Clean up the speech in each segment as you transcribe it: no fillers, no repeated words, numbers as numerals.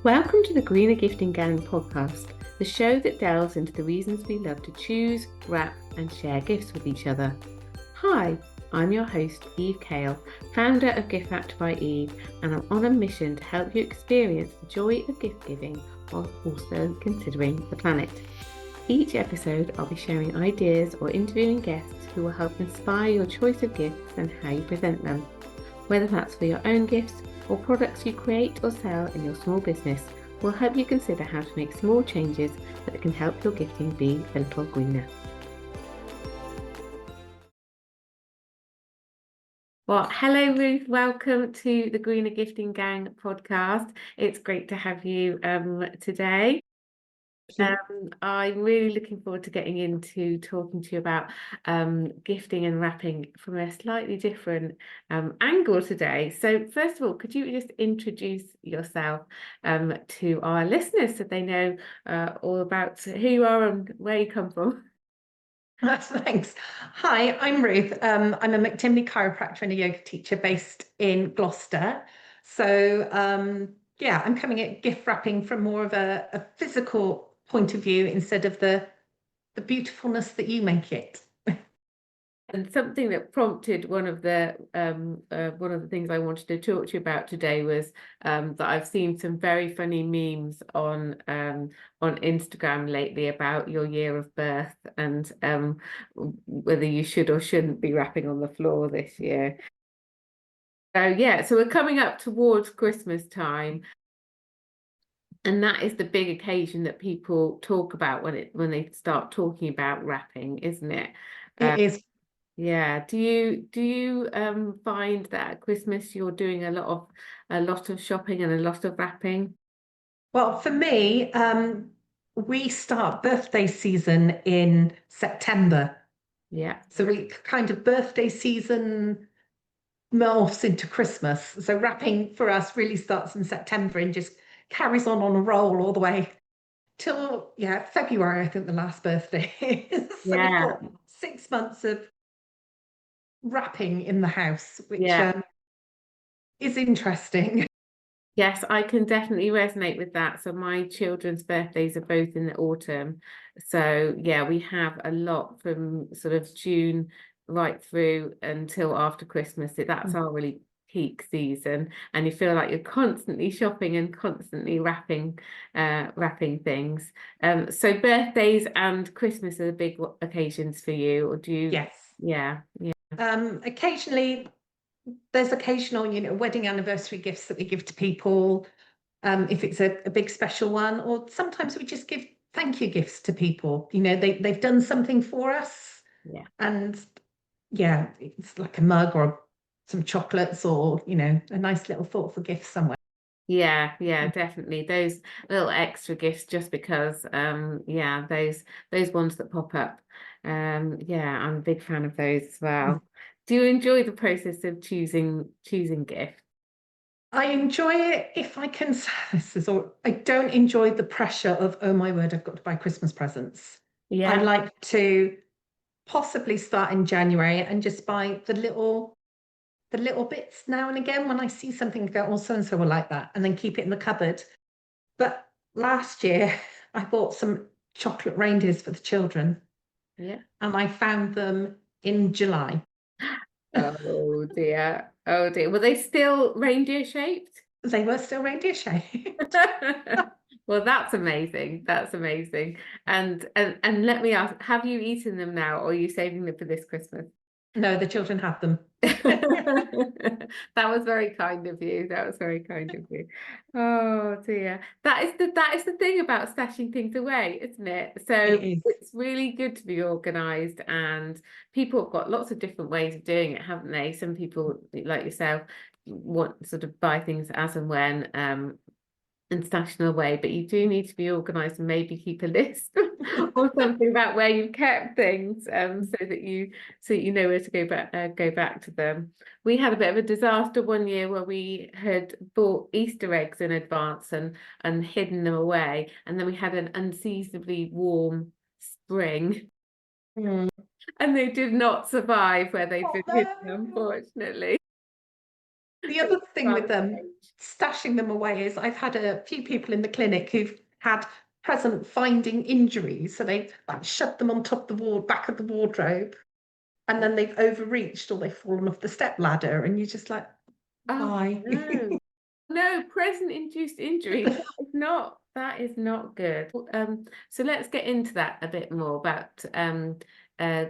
Welcome to the Greener Gifting Gang podcast, the show that delves into the reasons we love to choose, wrap, and share gifts with each other. Hi, I'm your host, Eve Kale, founder of Gift Wrapped by Eve, and I'm on a mission to help you experience the joy of gift giving while also considering the planet. Each episode, I'll be sharing ideas or interviewing guests who will help inspire your choice of gifts and how you present them. Whether that's for your own gifts or products you create or sell in your small business, will help you consider how to make small changes that can help your gifting be a little greener. Well, hello Ruth, welcome to the Greener Gifting Gang podcast. It's great to have you today. I'm really looking forward to getting into talking to you about gifting and wrapping from a slightly different angle today. So first of all, could you just introduce yourself to our listeners so they know all about who you are and where you come from? Thanks. Hi, I'm Ruth. I'm a McTimley chiropractor and a yoga teacher based in Gloucester. So I'm coming at gift wrapping from more of a physical point of view instead of the beautifulness that you make it. And something that prompted one of the things I wanted to talk to you about today was that I've seen some very funny memes on Instagram lately about your year of birth and whether you should or shouldn't be wrapping on the floor this year. So we're coming up towards Christmas time. And that is the big occasion that people talk about when they start talking about wrapping, isn't it? It is. Yeah. Do you find that at Christmas you're doing a lot of shopping and a lot of wrapping? Well, for me, we start birthday season in September. Yeah. So we kind of birthday season morphs into Christmas. So wrapping for us really starts in September and just carries on a roll all the way till February. I think the last birthday is. So we've got 6 months of wrapping in the house, which is interesting. Yes, I can definitely resonate with that. So my children's birthdays are both in the autumn. So yeah, we have a lot from sort of June right through until after Christmas. That's our really peak season, and you feel like you're constantly shopping and constantly wrapping things. So birthdays and Christmas are the big occasions for you, or do you? Yes. Yeah. Occasionally there's occasional, wedding anniversary gifts that we give to people, if it's a big special one, or sometimes we just give thank you gifts to people. They've done something for us. Yeah. And it's like a mug or some chocolates or, a nice little thoughtful gift somewhere. Yeah, definitely. Those little extra gifts just because those ones that pop up. I'm a big fan of those as well. Do you enjoy the process of choosing gifts? I enjoy it if I can. I don't enjoy the pressure of, oh my word, I've got to buy Christmas presents. I like to possibly start in January and just buy the little bits now and again when I see something go, oh, so and so will like that, and then keep it in the cupboard. But last year I bought some chocolate reindeers for the children. Yeah. And I found them in July. Oh dear. Oh dear. Were they still reindeer shaped? They were still reindeer shaped. Well, that's amazing. That's amazing. And let me ask, have you eaten them now, or are you saving them for this Christmas? No, the children have them. That was very kind of you. That was very kind of you. Oh dear. That is the thing about stashing things away, isn't it? So it's really good to be organized, and people have got lots of different ways of doing it, haven't they? Some people like yourself want sort of buy things as and when and stash them away, but you do need to be organized and maybe keep a list or something about where you've kept things, so that you know where to go back to them. We had a bit of a disaster one year where we had bought Easter eggs in advance and hidden them away, and then we had an unseasonably warm spring. And they did not survive where they've been hidden, unfortunately. The other thing with them, stashing them away is I've had a few people in the clinic who've had present finding injuries. So they've like shoved them on top of the wall, back of the wardrobe, and then they've overreached or they've fallen off the step ladder. And you're just like, Oh why? no. No, present induced injury. That is not good. So let's get into that a bit more about uh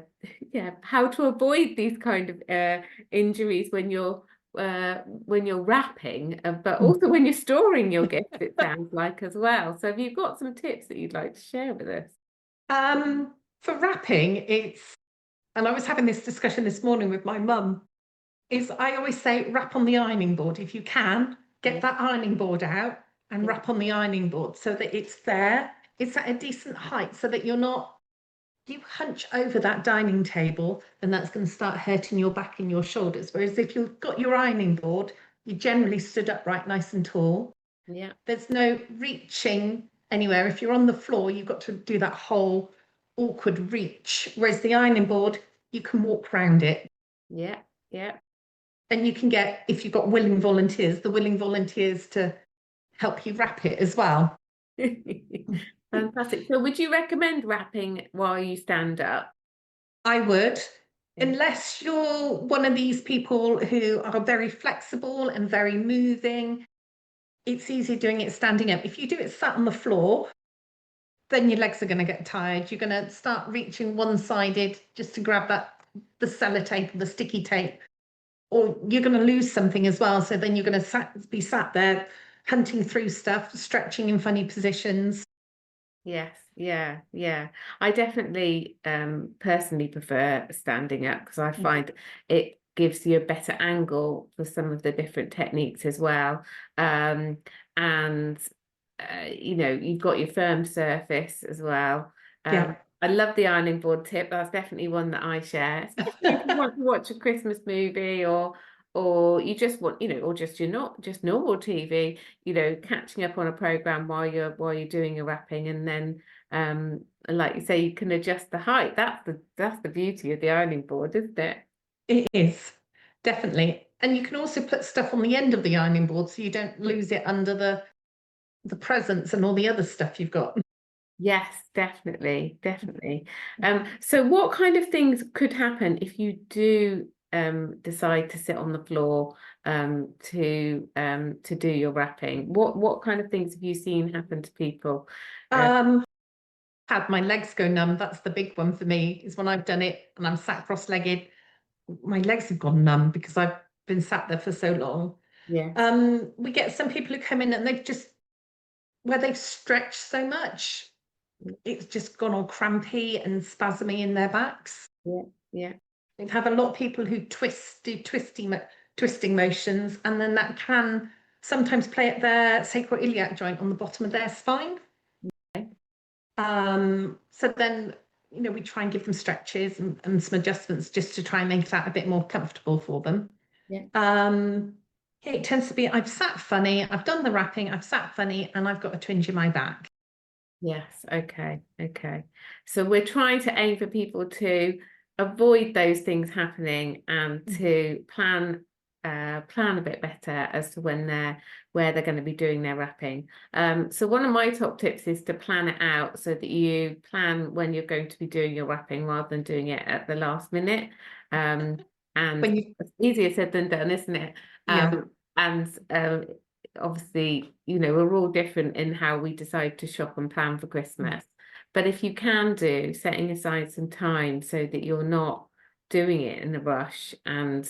yeah, how to avoid these kind of injuries when you're wrapping, but also when you're storing your gifts, it sounds like as well. So have you got some tips that you'd like to share with us? For wrapping, and I was having this discussion this morning with my mum, is I always say wrap on the ironing board. If you can, get Yeah, that ironing board out and yeah, wrap on the ironing board so that it's there. It's at a decent height so that you're not, you hunch over that dining table and that's going to start hurting your back and your shoulders. Whereas if you've got your ironing board, you generally stood upright nice and tall. yeah, There's no reaching anywhere. If you're on the floor, you've got to do that whole awkward reach. Whereas the ironing board, you can walk around it. yeah, yeah. And you can get, if you've got willing volunteers, the willing volunteers to help you wrap it as well. Fantastic. So would you recommend wrapping while you stand up? I would, Yeah. unless you're one of these people who are very flexible and very moving. It's easier doing it standing up. If you do it sat on the floor, then your legs are going to get tired. You're going to start reaching one-sided just to grab the sellotape or the sticky tape, or you're going to lose something as well. So then you're going to be sat there hunting through stuff, stretching in funny positions. Yes, yeah, yeah. I definitely personally prefer standing up because I find it gives you a better angle for some of the different techniques as well. And you know, you've got your firm surface as well. Yeah. I love the ironing board tip. That's definitely one that I share, especially if you want to watch a Christmas movie or you just want, you know, or just you're not just normal TV, you know, catching up on a program while you're doing your wrapping, and then like you say, you can adjust the height. That's the beauty of the ironing board, isn't it? It is, definitely. And you can also put stuff on the end of the ironing board so you don't lose it under the presents and all the other stuff you've got. Yes, definitely, definitely. So what kind of things could happen if you do decide to sit on the floor to do your wrapping? What kind of things have you seen happen to people? Um, had my legs go numb. That's the big one for me, is when I've done it and I'm sat cross-legged, my legs have gone numb because I've been sat there for so long. Yes, We get some people who come in and they've just, where they've stretched so much, it's just gone all crampy and spasmy in their backs. yeah, yeah. We've had a lot of people who do twisting motions, and then that can sometimes play at their sacroiliac joint on the bottom of their spine. Okay. So then, you know, we try and give them stretches and some adjustments just to try and make that a bit more comfortable for them. Yeah. It tends to be I've sat funny, I've done the wrapping, I've sat funny, and I've got a twinge in my back. Yes, okay, okay. So we're trying to aim for people to avoid those things happening and to plan a bit better as to where they're going to be doing their wrapping. So one of my top tips is to plan it out so that you plan when you're going to be doing your wrapping rather than doing it at the last minute. And When you, it's easier said than done, isn't it? yeah, And obviously, you know, we're all different in how we decide to shop and plan for Christmas. But if you can do setting aside some time so that you're not doing it in a rush and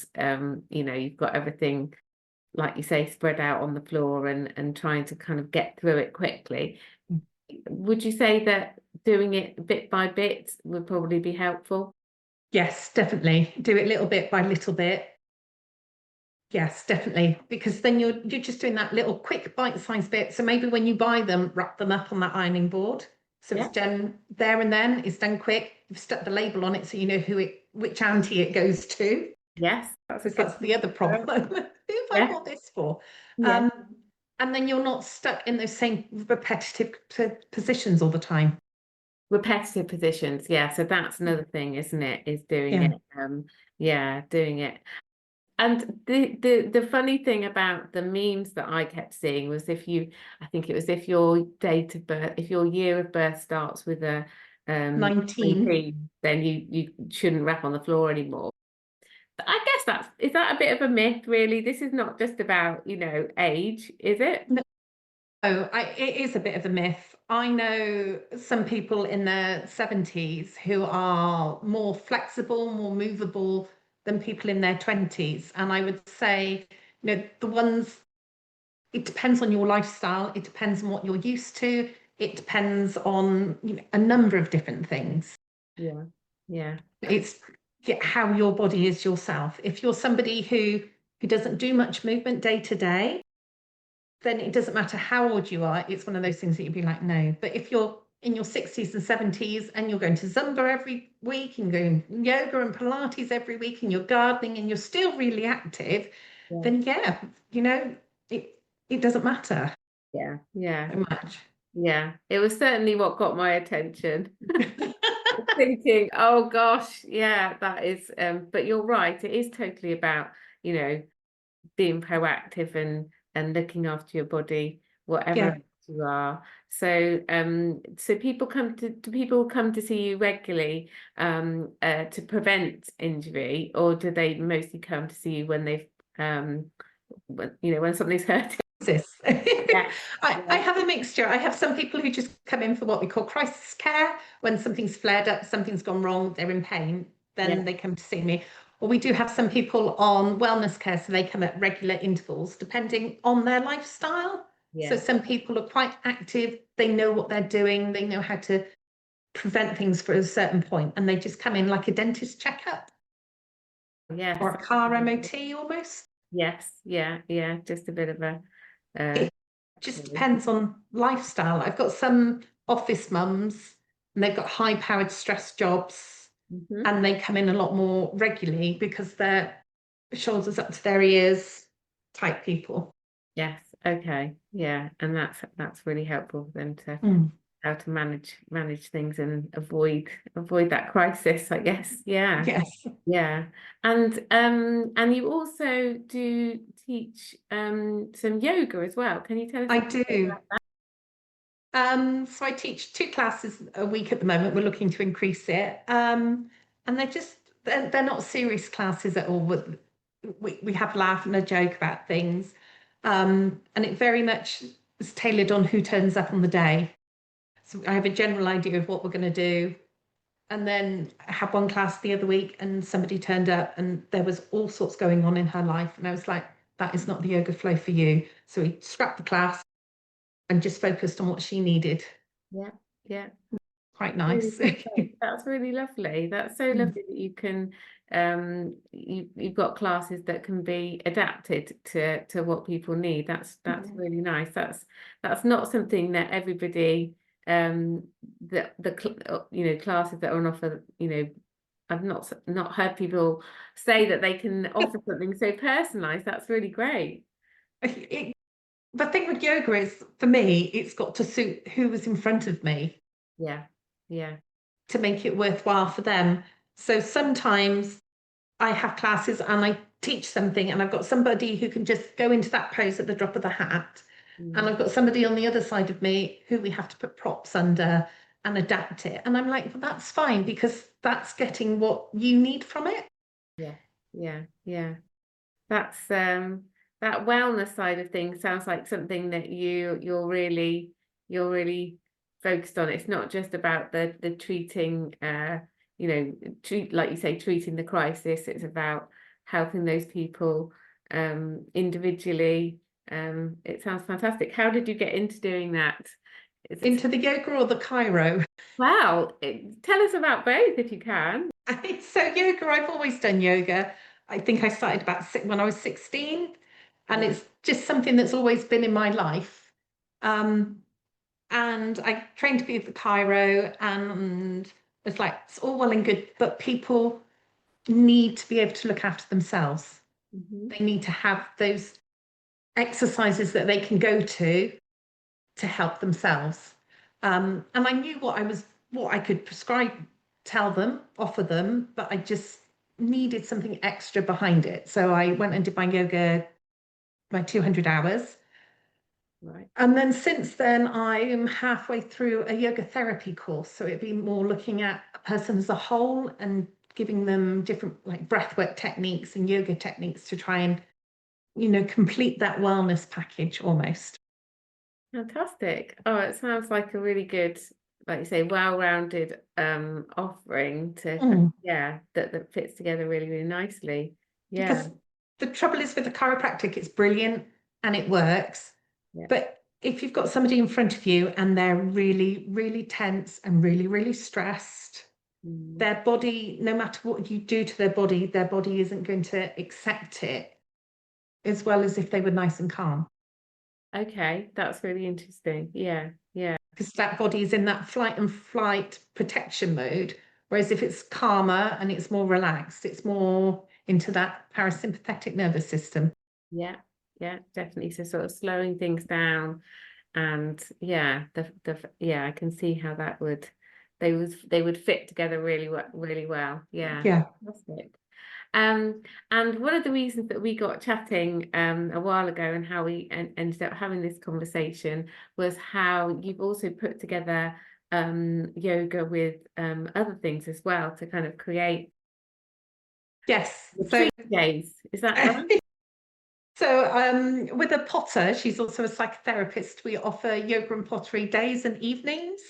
you know, you've got everything, like you say, spread out on the floor and trying to kind of get through it quickly. Would you say that doing it bit by bit would probably be helpful? yes, definitely do it little bit by little bit. Yes, definitely, because then you're just doing that little quick bite-sized bit. So maybe when you buy them, wrap them up on that ironing board. So it's Yeah. done there and then. It's done quick. You've stuck the label on it so you know which auntie it goes to. Yes, that's a Because good that's the other point. problem. Who have I Yeah, bought this for? yeah. Um, and then you're not stuck in those same repetitive positions all the time. Repetitive positions, yeah. So that's another thing, isn't it? Is doing Yeah. it. Yeah, doing it. And the funny thing about the memes that I kept seeing was I think it was if your date of birth, if your year of birth starts with a 19. 19, then you shouldn't rap on the floor anymore. But I guess is that a bit of a myth, really? This is not just about, age, is it? No, it is a bit of a myth. I know some people in their 70s who are more flexible, more movable than people in their 20s. And I would say, the ones, it depends on your lifestyle, it depends on what you're used to, it depends on a number of different things. Yeah. Yeah. It's how your body is yourself. If you're somebody who doesn't do much movement day to day, then it doesn't matter how old you are. It's one of those things that you'd be like, no. But if you're in your 60s and 70s and you're going to Zumba every week and going yoga and Pilates every week and you're gardening and you're still really active, Yeah. then it doesn't matter Yeah. Yeah. so much. Yeah. It was certainly what got my attention. Thinking, oh gosh, yeah, that is but you're right, it is totally about, being proactive and looking after your body, Yeah, whatever you are. So people do people come to see you regularly to prevent injury, or do they mostly come to see you when they've when something's hurt? this. Yeah. I Yeah. have a mixture. I have some people who just come in for what we call crisis care. When something's flared up, something's gone wrong, they're in pain, then Yeah. they come to see me. Or we do have some people on wellness care, so they come at regular intervals, depending on their lifestyle. So Yeah. some people are quite active, they know what they're doing, they know how to prevent things for a certain point, and they just come in like a dentist checkup Yes. or a car MOT almost. Yes. Yeah. Yeah. Just a bit of a uh It just depends on lifestyle. I've got some office mums and they've got high powered stress jobs mhm. and they come in a lot more regularly because they're shoulders up to their ears type people. Yes. Okay. Yeah. And that's really helpful for them to Mm. how to manage things and avoid that crisis, I guess. Yeah. Yes, Yeah. And you also do teach some yoga as well. Can you tell us a I bit do. about that? So I teach 2 classes a week at the moment. We're looking to increase it. And they're not serious classes at all. We have a laugh and a joke about things. And it very much is tailored on who turns up on the day. So I have a general idea of what we're going to do. And then I had one class the other week and somebody turned up and there was all sorts going on in her life. And I was like, that is not the yoga flow for you. So we scrapped the class and just focused on what she needed. Yeah. Yeah. Quite Really nice. lovely. That's really lovely. That's so Mm. lovely that you can you've got classes that can be adapted to what people need. That's Yeah. really nice. That's not something that everybody classes that are on offer, I've not heard people say that they can offer something so personalized. That's really great. It, the thing with yoga is, for me, it's got to suit who was in front of me Yeah. Yeah. to make it worthwhile for them. So sometimes I have classes and I teach something, and I've got somebody who can just go into that pose at the drop of the hat. And Mm. I've got somebody on the other side of me who we have to put props under and adapt it. And I'm like, well, that's fine because that's getting what you need from it. Yeah. Yeah. Yeah. That's that wellness side of things sounds like something that you're really focused on. It's not just about the treating treat like you say, treating the crisis. It's about helping those people individually. It sounds fantastic. How did you get into doing that? Is it Into the yoga or the chiro. wow, tell us about both if you can. So yoga, I've always done yoga. I think I started about when I was 16, and Yeah. it's just something that's always been in my life. Um, and I trained to be at the chiro, and it's like it's all well and good, but people need to be able to look after themselves. Mhm. They need to have those exercises that they can go to help themselves. And I knew what I could prescribe, tell them, offer them, but I just needed something extra behind it. So I went and did my yoga, my 200 hours. Right. And then since then, I am halfway through a yoga therapy course. So it'd be more looking at a person as a whole and giving them different like breathwork techniques and yoga techniques to try and, complete that wellness package almost. Fantastic. Oh, it sounds like a really good, like you say, well-rounded offering to yeah, that fits together really, really nicely. Yeah. Because the trouble is with the chiropractic, it's brilliant and it works. Yeah. But if you've got somebody in front of you and they're really, really tense and really, really stressed, their body, no matter what you do to their body isn't going to accept it as well as if they were nice and calm. Okay, that's really interesting. Yeah, yeah. Because that body is in that flight and flight protection mode. Whereas if it's calmer and it's more relaxed, it's more into that parasympathetic nervous system. Yeah, yeah, definitely. So sort of slowing things down, and yeah, yeah, I can see how that would they would fit together really well. Yeah, Yeah. fantastic. And one of the reasons that we got chatting a while ago and how we ended up having this conversation was how you've also put together yoga with other things as well to kind of create Yes. retreat days. Is that right? So with a potter, she's also a psychotherapist. We offer yoga and pottery days and evenings.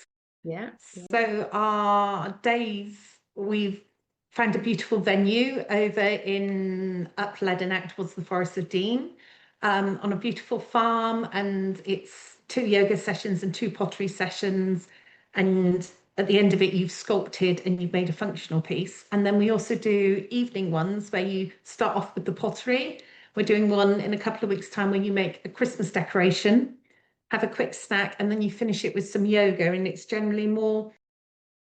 Yeah. So our days, we've found a beautiful venue over in Up Leadenhall towards the Forest of Dean, on a beautiful farm, and it's 2 yoga sessions and 2 pottery sessions. And at the end of it, you've sculpted and you've made a functional piece. And then we also do evening ones where you start off with the pottery. We're doing one in a couple of weeks' time where you make a Christmas decoration, have a quick snack, and then you finish it with some yoga. And it's generally more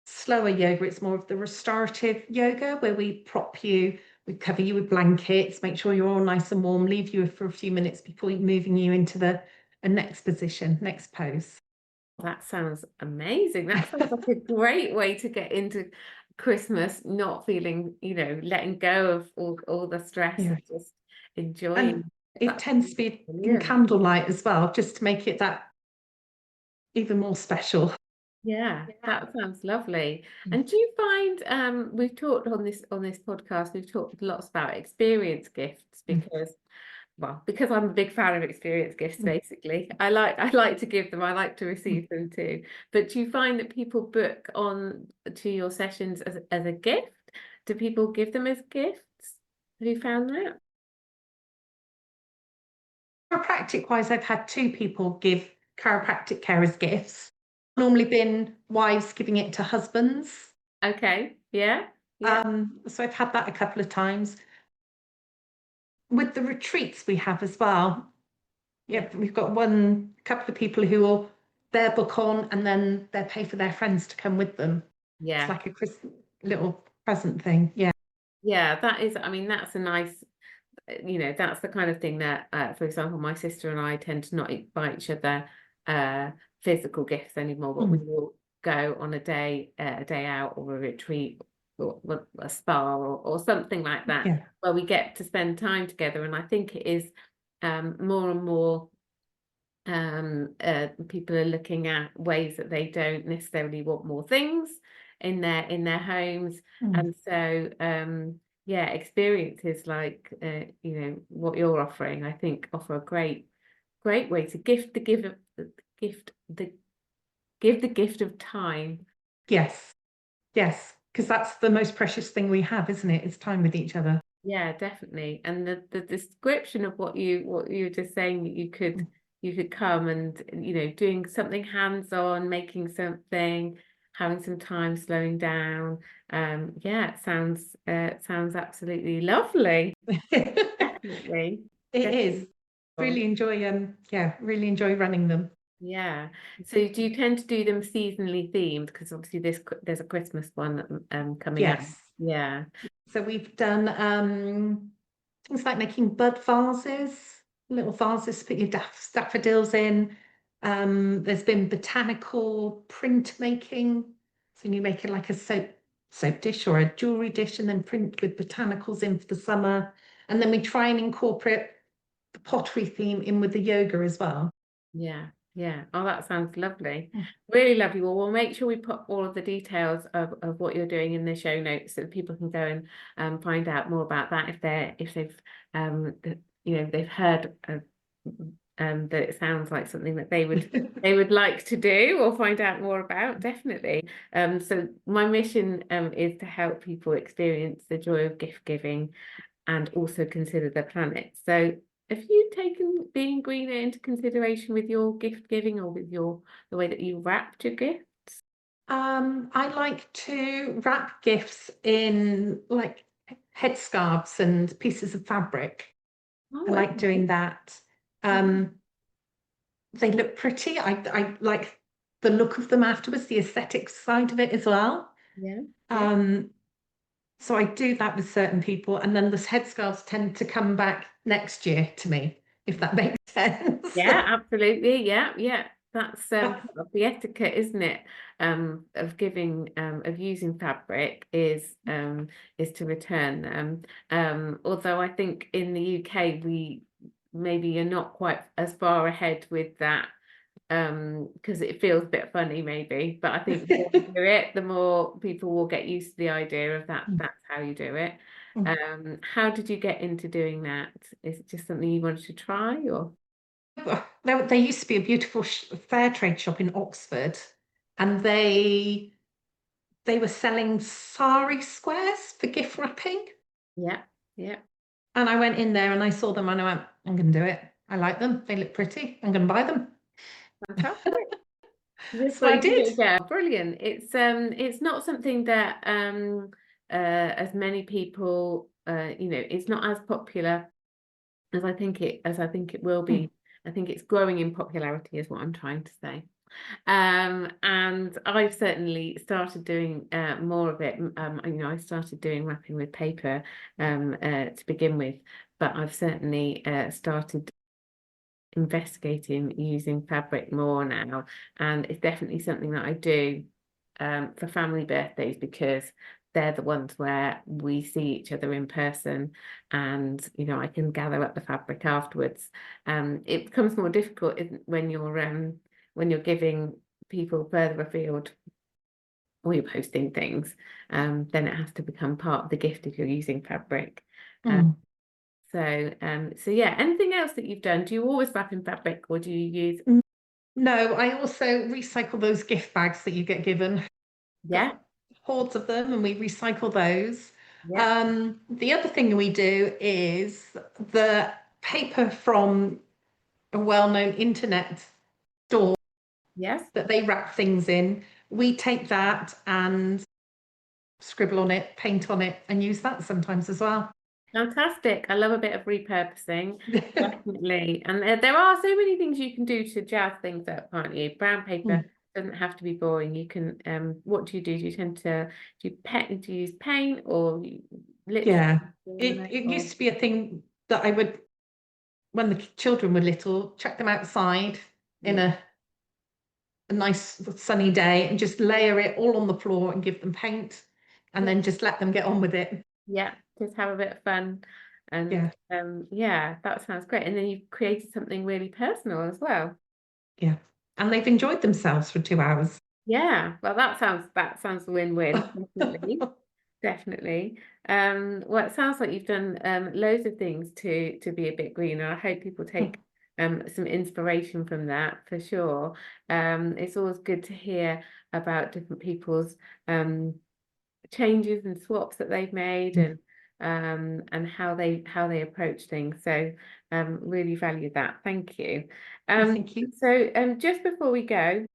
slower yoga. It's more of the restorative yoga where we prop you, we cover you with blankets, make sure you're all nice and warm, leave you for a few minutes before moving you into the next position, next pose. That sounds amazing. That sounds like a great way to get into Christmas, not feeling, letting go of all the stress Yeah. and just enjoying. And it That's tends to be in brilliant. candlelight as well, just to make it that even more special. Yeah, that sounds lovely. And do you find we've talked on this podcast, we've talked lots about experience gifts because I'm a big fan of experience gifts, basically. I like to give them, I like to receive them too. But do you find that people book on to your sessions as a gift? Do people give them as gifts? Have you found that? Chiropractic wise, I've had 2 people give chiropractic care as gifts. Normally been wives giving it to husbands. Okay, yeah, yeah, So I've had that a couple of times. With the retreats we have as well. Yeah, we've got one couple of people who will their book on and then they pay for their friends to come with them. It's yeah, like a Christmas little present thing. Yeah. yeah. That is, I mean, that's a nice, that's the kind of thing that, for example, my sister and I tend to not buy each other physical gifts anymore, but we will go on a day out or a retreat or a spa or something like that, Yeah. where we get to spend time together. And I think it is more and more people are looking at ways that they don't necessarily want more things in their homes, and so yeah, experiences like what you're offering, I think, offer a great way to gift the give the gift of time. Yes. Yes. Because that's the most precious thing we have, isn't it? It's time with each other. Yeah, definitely. And the description of what you were just saying, that you could come and doing something hands-on, making something, having some time, slowing down. Yeah, it sounds absolutely lovely. Definitely. It is. Definitely. Really enjoy really enjoy running them. Yeah. So do you tend to do them seasonally themed? Because obviously there's a Christmas one coming up. Yes. Yeah. So we've done things like making bud vases, little vases to put your daffodils in. There's been botanical print making. So you make it like a soap dish or a jewelry dish and then print with botanicals in for the summer. And then we try and incorporate the pottery theme in with the yoga as well. Yeah, yeah. Oh, that sounds lovely. Really lovely. Well, we'll make sure we put all of the details of what you're doing in the show notes so that people can go and find out more about that if they've they've heard that it sounds like something that they would like to do or find out more about, definitely. So my mission is to help people experience the joy of gift giving and also consider the planet. So have you taken being greener into consideration with your gift giving or with the way that you wrapped your gifts? I like to wrap gifts in like headscarves and pieces of fabric. I Oh, like okay. doing that. They look pretty. I like the look of them afterwards, the aesthetic side of it as well. Yeah, yeah. Um, so I do that with certain people, and then the headscarves tend to come back next year to me, if that makes sense. Yeah, absolutely. Yeah, yeah. That's part of the etiquette, isn't it? Of giving, of using fabric is to return them. Although I think in the UK we maybe are not quite as far ahead with that because it feels a bit funny maybe. But I think the more we do it, the more people will get used to the idea of that. That's how you do it. How did you get into doing that? Is it just something you wanted to try or? There used to be a beautiful fair trade shop in Oxford, and they were selling sari squares for gift wrapping. Yeah, yeah. And I went in there and I saw them and I went, I'm going to do it. I like them. They look pretty. I'm going to buy them. Fantastic. Just So I like give did. it a go. Brilliant. It's not something that as many people it's not as popular as I think it will Mm. be. I think it's growing in popularity is what I'm trying to say. And I've certainly started doing more of it. I started doing wrapping with paper to begin with, but I've certainly started investigating using fabric more now, and it's definitely something that I do for family birthdays because they're the ones where we see each other in person and I can gather up the fabric afterwards. It becomes more difficult when you're giving people further afield or you're posting things, then it has to become part of the gift if you're using fabric. Uh, Mm. so yeah, anything else that you've done? Do you always wrap in fabric or do you use? No, I also recycle those gift bags that you get given. Yeah, Got hordes of them and we recycle those. yeah, The other thing we do is the paper from a well-known internet store yes. that they wrap things in. We take that and scribble on it, paint on it, and use that sometimes as well. Fantastic. I love a bit of repurposing. Definitely. And there are so many things you can do to jazz things up, can't you? Brown paper Mm. doesn't have to be boring. You can, what do you do? Do you tend to, do you use paint or lipstick Yeah, on it, it it or, used to be a thing that I would, when the children were little, chuck them outside in yeah. a nice sunny day and just layer it all on the floor and give them paint and Yeah. then just let them get on with it. Yeah. Just have a bit of fun. And Yeah, yeah, that sounds great. And then you've created something really personal as well. yeah. And they've enjoyed themselves for 2 hours. Yeah. Well, that sounds win-win, definitely. Definitely. Well, it sounds like you've done loads of things to be a bit greener. I hope people take some inspiration from that for sure. It's always good to hear about different people's changes and swaps that they've made and how they approach things. So really value that. Thank you. Thank you. So just before we go.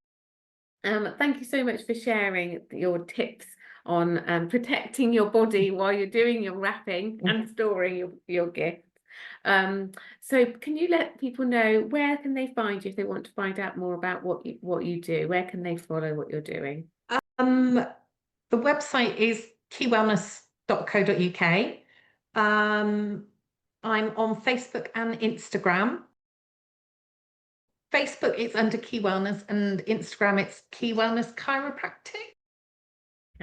Thank you so much for sharing your tips on protecting your body while you're doing your wrapping and storing your gifts. So can you let people know where can they find you if they want to find out more about what you do? Where can they follow what you're doing? Um, the website is keywellness.co.uk. I'm on Facebook and Instagram. Facebook is under Key Wellness and Instagram it's Key Wellness Chiropractic.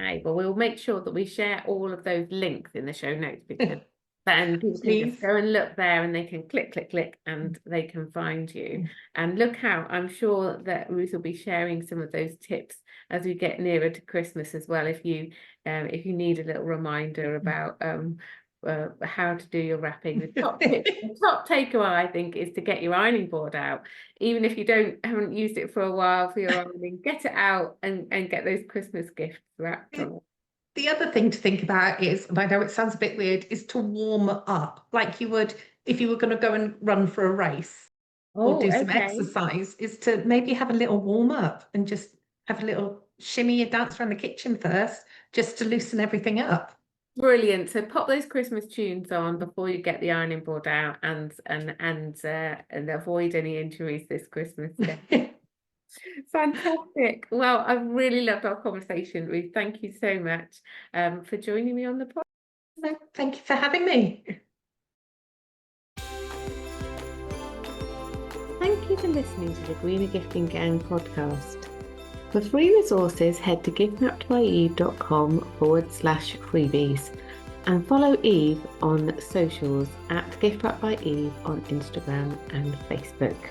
Okay, well, we'll make sure that we share all of those links in the show notes, because then people can just go and look there and they can click, click, click, and they can find you. And look out, I'm sure that Ruth will be sharing some of those tips as we get nearer to Christmas as well. If you need a little reminder about how to do your wrapping, the top takeaway, I think, is to get your ironing board out. Even if you haven't used it for a while for your ironing, get it out and get those Christmas gifts wrapped on it. The other thing to think about is, and I know it sounds a bit weird, is to warm up like you would if you were going to go and run for a race or do some exercise, is to maybe have a little warm up and just have a little shimmy and dance around the kitchen first, just to loosen everything up. Brilliant. So pop those Christmas tunes on before you get the ironing board out, and avoid any injuries this Christmas day. Fantastic. Well, I've really loved our conversation, Ruth. Thank you so much for joining me on the podcast. Thank you for having me. Thank you for listening to the Greener Gifting Gang podcast. For free resources, head to giftwrappedbyeve.com/freebies and follow Eve on socials at giftwrappedbyeve on Instagram and Facebook.